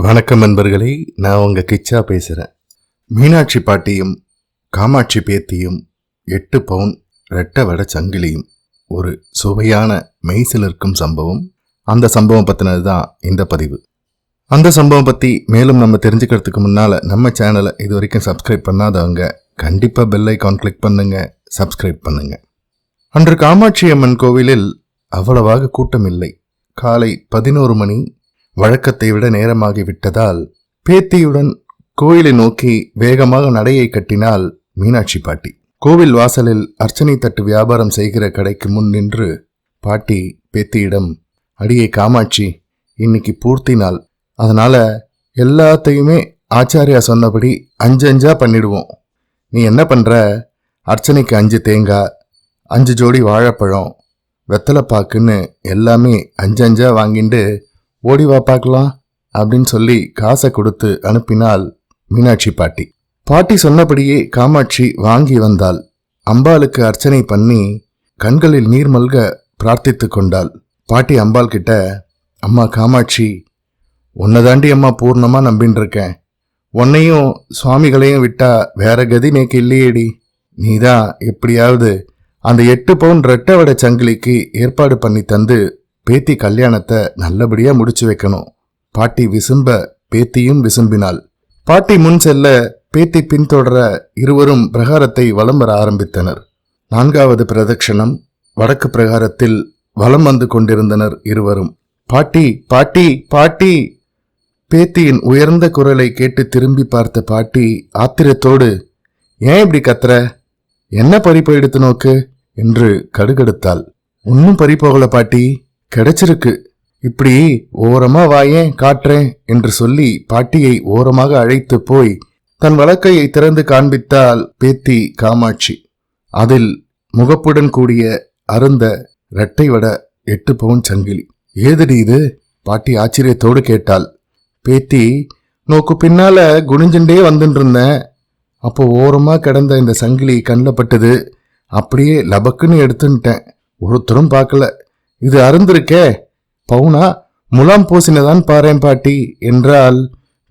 வணக்கம் நண்பர்களே, நான் உங்க கிச்சா பேசுகிறேன். மீனாட்சி பாட்டியும் காமாட்சி பேத்தியும் 8 பவுன் ரெட்டை வடை சங்கிலியும் ஒரு சுவையான மெய்சிலிருக்கும் சம்பவம். அந்த சம்பவம் பற்றினது தான் இந்த பதிவு. அந்த சம்பவம் பற்றி மேலும் நம்ம தெரிஞ்சுக்கிறதுக்கு முன்னால் நம்ம சேனலை இது வரைக்கும் சப்ஸ்கிரைப் பண்ணாதவங்க கண்டிப்பாக பெல் ஐகான் கிளிக் பண்ணுங்க, சப்ஸ்கிரைப் பண்ணுங்க. அன்று காமாட்சி அம்மன் கோவிலில் அவ்வளவாக கூட்டம் இல்லை. காலை 11 மணி. வழக்கத்தை விட நேரமாகிவிட்டதால் பேத்தியுடன் கோயிலை நோக்கி வேகமாக நடையை கட்டினாள் மீனாட்சி பாட்டி. கோவில் வாசலில் அர்ச்சனை தட்டு வியாபாரம் செய்கிற கடைக்கு முன் நின்று பாட்டி பேத்தியிடம், அடியை காமாட்சி, இன்னைக்கு பூர்த்தி நாள், அதனால எல்லாத்தையுமே ஆச்சாரியா சொன்னபடி 5 பண்ணிடுவோம். நீ என்ன பண்ற? அர்ச்சனைக்கு 5 தேங்காய், 5 ஜோடி வாழைப்பழம், வெத்தலைப்பாக்குன்னு எல்லாமே 5 வாங்கிட்டு ஓடிவா பார்க்கலாம் அப்படின்னு சொல்லி காசை கொடுத்து அனுப்பினாள் மீனாட்சி பாட்டி. பாட்டி சொன்னபடியே காமாட்சி வாங்கி வந்தாள். அம்பாளுக்கு அர்ச்சனை பண்ணி கண்களில் நீர் மல்க பிரார்த்தித்து கொண்டாள். பாட்டி அம்பாள் கிட்ட, அம்மா காமாட்சி, உன்னதாண்டி அம்மா பூர்ணமா நம்பின்னு இருக்கேன். உன்னையும் சுவாமிகளையும் விட்டா வேற கதி நேக்கு இல்லையேடி. நீதான் எப்படியாவது அந்த 8 பவுன் ரெட்டை வடை சங்கிலிக்கு ஏற்பாடு பண்ணி தந்து பேத்தி கல்யாணத்தை நல்லபடியா முடிச்சு வைக்கணும். பாட்டி விசும்ப பேத்தியும் விசும்பினாள். பாட்டி முன் செல்ல பேத்தி பின்தொடர இருவரும் பிரகாரத்தை வலம் வர ஆரம்பித்தனர். 4வது பிரதட்சணம். வடக்கு பிரகாரத்தில் வலம் வந்து கொண்டிருந்தனர் இருவரும். பாட்டி பாட்டி பாட்டி! பேத்தியின் உயர்ந்த குரலை கேட்டு திரும்பி பார்த்த பாட்டி ஆத்திரத்தோடு, ஏன் இப்படி கத்துற? என்ன பறிப்பை எடுத்து நோக்கு என்று கடுகடுத்தாள். ஒன்னும் பறிப்போகல பாட்டி, கிடைச்சிருக்கு. இப்படி ஓரமா வாயேன் காட்டுறேன் என்று சொல்லி பாட்டியை ஓரமாக அழைத்து போய் தன் வலக்கையை திறந்து காண்பித்தாள் பேத்தி காமாட்சி. அதில் முகப்புடன் கூடிய அருந்த இரட்டை வட 8 பவுன் சங்கிலி. ஏதடி இது? பாட்டி ஆச்சரியத்தோடு கேட்டாள். பேத்தி, நோக்கு பின்னால குனிஞ்சுண்டே வந்துட்டு இருந்தேன். அப்போ ஓரமா கிடந்த இந்த சங்கிலி கண்ணில் பட்டது. அப்படியே லபக்குன்னு எடுத்துட்டேன். ஒருத்தரும் பார்க்கல. இது அருந்திருக்கே, பவுனா முலாம் பூசினதான் பாரேன் பாட்டி என்றாள்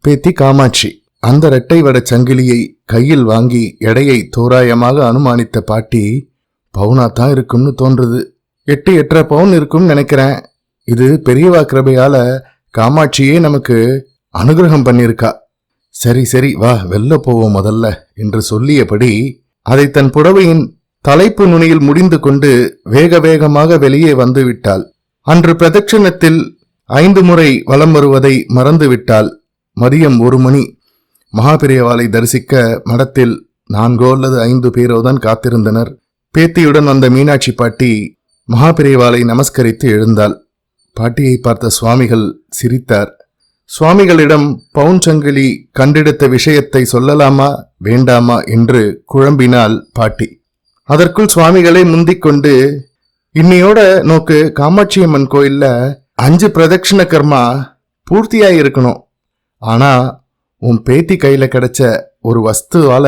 பேத்தி காமாட்சி. அந்த இரட்டை வட சங்கிலியை கையில் வாங்கி எடையை தோராயமாக அனுமானித்த பாட்டி, பவுனா தான் இருக்கும்னு தோன்றுது. 8-8.5 பவுன் இருக்கும்னு நினைக்கிறேன். இது பெரியவா கிருபையால காமாட்சியே நமக்கு அனுகிரகம் பண்ணிருக்கா. சரி சரி வா, வெளில போவோம் முதல்ல என்று சொல்லியபடி அதை தன் புடவையின் தலைப்பு நுனியில் முடிந்து கொண்டு வேக வேகமாக வெளியே வந்து விட்டாள். அன்று பிரதட்சணத்தில் 5 முறை வலம் வருவதை மறந்து விட்டாள். மதியம் 1 மணி. மகாபெரியவாளை தரிசிக்க மடத்தில் 4 அல்லது 5 பேரோதான் காத்திருந்தனர். பேத்தியுடன் வந்த மீனாட்சி பாட்டி மகாபெரியவாளை நமஸ்கரித்து எழுந்தாள். பாட்டியை பார்த்த சுவாமிகள் சிரித்தார். சுவாமிகளிடம் பவுன் சங்கிலி கண்டெடுத்த விஷயத்தை சொல்லலாமா வேண்டாமா என்று குழம்பினாள் பாட்டி. அதற்குள் சுவாமிகளை முந்திக் கொண்டு, இன்னையோட நோக்கு காமாட்சி அம்மன் கோயில்ல 5 பிரதட்சிண கர்மா பூர்த்தியாயிருக்கணும். ஆனா உன் பேத்தி கையில கிடைச்ச ஒரு வஸ்துவால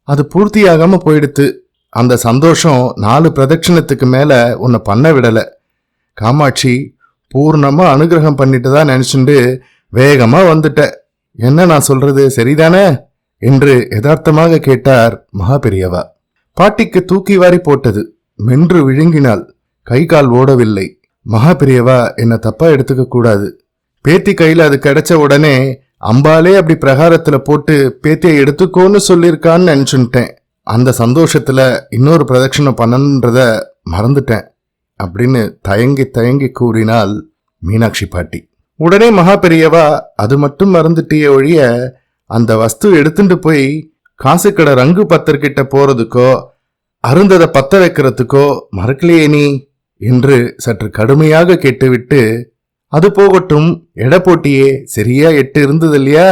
அது பூர்த்தியாகாம போயிடுத்து. அந்த சந்தோஷம் 4 பிரதட்சிணத்துக்கு மேல உன்னை பண்ண விடல. காமாட்சி பூர்ணமா அனுகிரகம் பண்ணிட்டு தான் நினைச்சுண்டு வேகமா வந்துட்ட. என்ன நான் சொல்றது சரிதானே என்று யதார்த்தமாக கேட்டார் மகாபெரியவா. பாட்டிக்கு தூக்கி வாரி போட்டது. மென்று விழுங்கினாள். கை கால் ஓடவில்லை. மகாபெரியவா என்ன தப்பா எடுத்துக்க கூடாது. பேத்தி கையில அது கிடைச்ச உடனே அம்பாலே அப்படி பிரகாரத்துல போட்டு பேத்தியை எடுத்துக்கோன்னு சொல்லியிருக்கான்னு நினைச்சுட்டேன். அந்த சந்தோஷத்துல இன்னொரு பிரதட்சணம் பண்ணன்றத மறந்துட்டேன் அப்படின்னு தயங்கி தயங்கி கூறினாள் மீனாட்சி பாட்டி. உடனே மகாபெரியவா, அது மட்டும் மறந்துட்டிய ஒழிய அந்த வஸ்து எடுத்துட்டு போய் காசுக்கடை ரங்கு பத்தர்கிட்ட போறதுக்கோ அருந்ததை பத்த வைக்கிறதுக்கோ மறக்கலையே நீ என்று சற்று கடுமையாக கேட்டுவிட்டு, அது போகட்டும், எடை போட்டியே சரியா 8 இருந்தது இல்லையா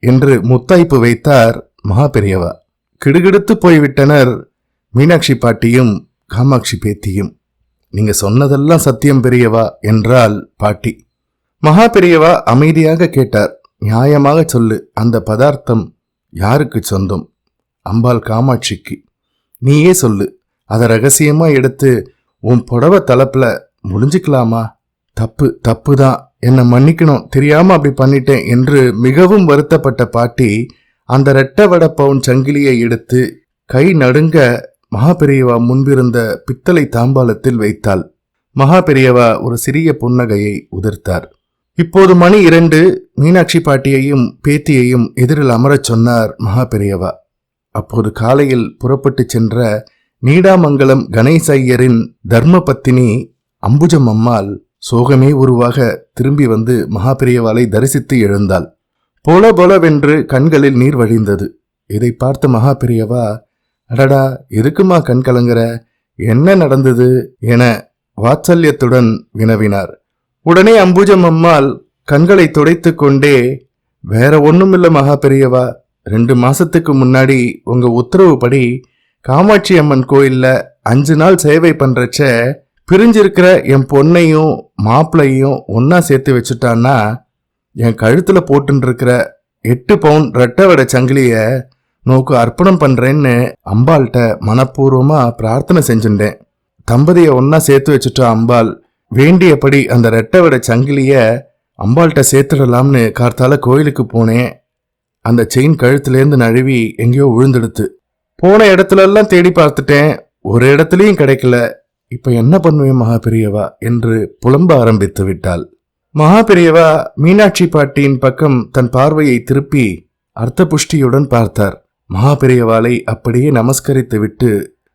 என்று முத்தாய்ப்பு வைத்தார் மகாபெரியவா. கிடுகிடுத்து போய்விட்டனர் மீனாட்சி பாட்டியும் காமாட்சி பேத்தியும். நீங்க சொன்னதெல்லாம் சத்தியம் பெரியவா என்றாள் பாட்டி. மகாபெரியவா அமைதியாக கேட்டார். நியாயமாக சொல்லு, அந்த பதார்த்தம் யாருக்கு சொந்தம்? அம்பாள் காமாட்சிக்கு. நீயே சொல்லு, அதை ரகசியமா எடுத்து உன் புடவை தலைப்புல முடிஞ்சுக்கலாமா? தப்பு தான் என்னை மன்னிக்கணும், தெரியாம அப்படி பண்ணிட்டேன் என்று மிகவும் வருத்தப்பட்ட பாட்டி அந்த 2 வடை பவுன் சங்கிலியை எடுத்து கை நடுங்க மகாபெரியவா முன்பிருந்த பித்தளை தாம்பாளத்தில் வைத்தாள். மகாபெரியவா ஒரு சிறிய புன்னகையை உதிர்த்தார். இப்போது மணி 2. மீனாட்சி பாட்டியையும் பேத்தியையும் எதிரில் அமரச் சொன்னார் மகாபெரியவா. அப்போது காலையில் புறப்பட்டு சென்ற நீடாமங்கலம் கணேசையரின் தர்மபத்தினி அம்புஜம் அம்மாள் சோகமே உருவாக திரும்பி வந்து மகாபெரியவாளை தரிசித்து எழுந்தாள். பொல பொலவென்று கண்களில் நீர் வழிந்தது. இதை பார்த்த மகாபெரியவா, அடடா, எதுக்குமா கண் கலங்குற, என்ன நடந்தது என வாத்சல்யத்துடன் வினவினார். உடனே அம்புஜம் அம்மாள் கண்களை துடைத்து கொண்டே, வேற ஒண்ணுமில்ல மகாபெரியவா, 2 மாசத்துக்கு முன்னாடி உங்க உத்தரவுப்படி காமாட்சி அம்மன் கோயில்ல 5 நாள் சேவை பண்றச்ச பிரிஞ்சிருக்கிற என் பொண்ணையும் மாப்பிள்ளையும் ஒன்னா சேர்த்து வச்சுட்டான்னா என் கழுத்துல போட்டுன்னு இருக்கிற 8 பவுன் ரெட்டை வடை சங்கிலிய நோக்கு அர்ப்பணம் பண்றேன்னு அம்பாள்கிட்ட மனப்பூர்வமா பிரார்த்தனை செஞ்சுட்டேன். தம்பதியை ஒன்னா சேர்த்து வச்சுட்டா அம்பாள், வேண்டியபடி அந்த ரெட்டை வடை சங்கிலிய அம்பாள்கிட்ட சேர்த்துடலாம்னு கார்த்தால கோயிலுக்கு போனேன். அந்த செயின் கழுத்துலேருந்து நழுவி எங்கேயோ விழுந்துடுத்து. போன இடத்துல எல்லாம் தேடி பார்த்துட்டேன், ஒரு இடத்துலயும் கிடைக்கல. இப்ப என்ன பண்ணுவேன் மகாபெரியவா என்று புலம்ப ஆரம்பித்து விட்டாள். மகாபெரியவா மீனாட்சி பாட்டியின் பக்கம் தன் பார்வையை திருப்பி அர்த்த புஷ்டியுடன் பார்த்தார். மகாபெரியவாளை அப்படியே நமஸ்கரித்து விட்டு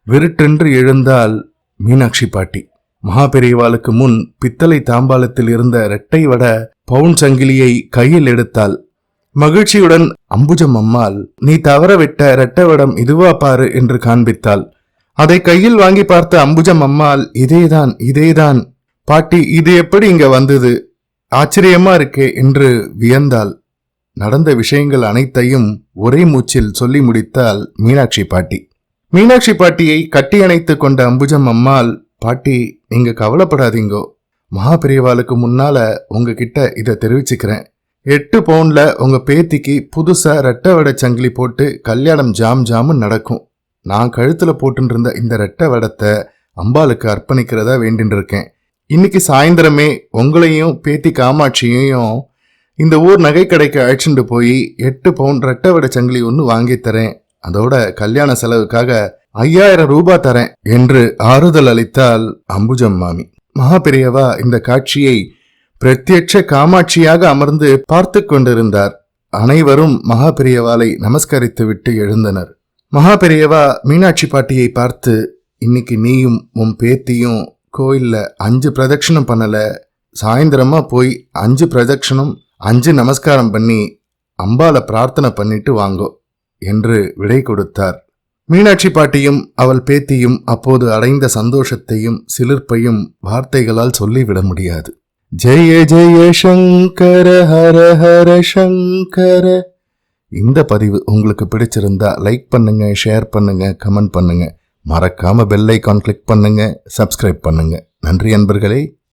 விருட்டென்று எழுந்தாள் மீனாட்சி பாட்டி. மகாபெரியவாளுக்கு முன் பித்தளை தாம்பாளத்தில் இருந்த 2 வடை பவுன் சங்கிலியை கையில் எடுத்தாள். மகிழ்ச்சியுடன் அம்புஜம் அம்மாள், நீ தவற விட்ட 2 வடம் இதுவா பாரு என்று காண்பித்தாள். அதை கையில் வாங்கி பார்த்த அம்புஜம் அம்மாள், இதேதான் இதேதான் பாட்டி, இது எப்படி இங்க வந்தது, ஆச்சரியமா இருக்கே என்று வியந்தாள். நடந்த விஷயங்கள் அனைத்தையும் ஒரே மூச்சில் சொல்லி முடித்தாள் மீனாட்சி பாட்டி. மீனாட்சி பாட்டியை கட்டி அணைத்து கொண்ட அம்புஜம் அம்மாள், பாட்டி நீங்க கவலைப்படாதீங்கோ, மகாபெரியவாளுக்கு முன்னால உங்ககிட்ட இதை தெரிவிச்சுக்கிறேன். 8 பவுன்ல உங்க பேத்திக்கு புதுசா ரெட்டை வடை சங்கிலி போட்டு கல்யாணம் ஜாம் ஜாமுன்னு நடக்கும். நான் கழுத்துல போட்டு இருந்த இந்த ரெட்டை வடத்தை அம்பாளுக்கு அர்ப்பணிக்கிறதா வேண்டின்னு இருக்கேன். இன்னைக்கு சாயந்தரமே உங்களையும் பேத்தி காமாட்சியையும் இந்த ஊர் நகை கடைக்கு அழைச்சிட்டு போய் 8 பவுன் ரெட்டை வடை சங்கிலி ஒன்று வாங்கி தரேன். அதோட கல்யாண செலவுக்காக 5000 ரூபாய் தரேன் என்று ஆறுதல் அளித்தாள் அம்புஜம் மாமி. மகாபெரியவா இந்த காட்சியை பிரத்யட்ச காமாட்சியாக அமர்ந்து பார்த்து கொண்டிருந்தார். அனைவரும் மகாபெரியவாளை நமஸ்கரித்து விட்டு எழுந்தனர். மகாபெரியவா மீனாட்சி பாட்டியை பார்த்து, இன்னைக்கு நீயும் உன் பேத்தியும் கோயில்ல 5 பிரதட்சணம் பண்ணல, சாயந்தரமா போய் 5 பிரதட்சணம் 5 நமஸ்காரம் பண்ணி அம்பாளை பிரார்த்தனை பண்ணிட்டு வாங்கோ என்று விடை கொடுத்தார். மீனாட்சி பாட்டியும் அவள் பேத்தியும் அப்போது அடைந்த சந்தோஷத்தையும் சிலிர்ப்பையும் வார்த்தைகளால் சொல்லிவிட முடியாது. ஜெய ஜெய சங்கர ஹர ஹர சங்கர. இந்த பதிவு உங்களுக்கு பிடிச்சிருந்தா லைக் பண்ணுங்க, ஷேர் பண்ணுங்க, கமெண்ட் பண்ணுங்க. மறக்காம பெல் ஐகான் கிளிக் பண்ணுங்க, சப்ஸ்கிரைப் பண்ணுங்க. நன்றி அன்பர்களே.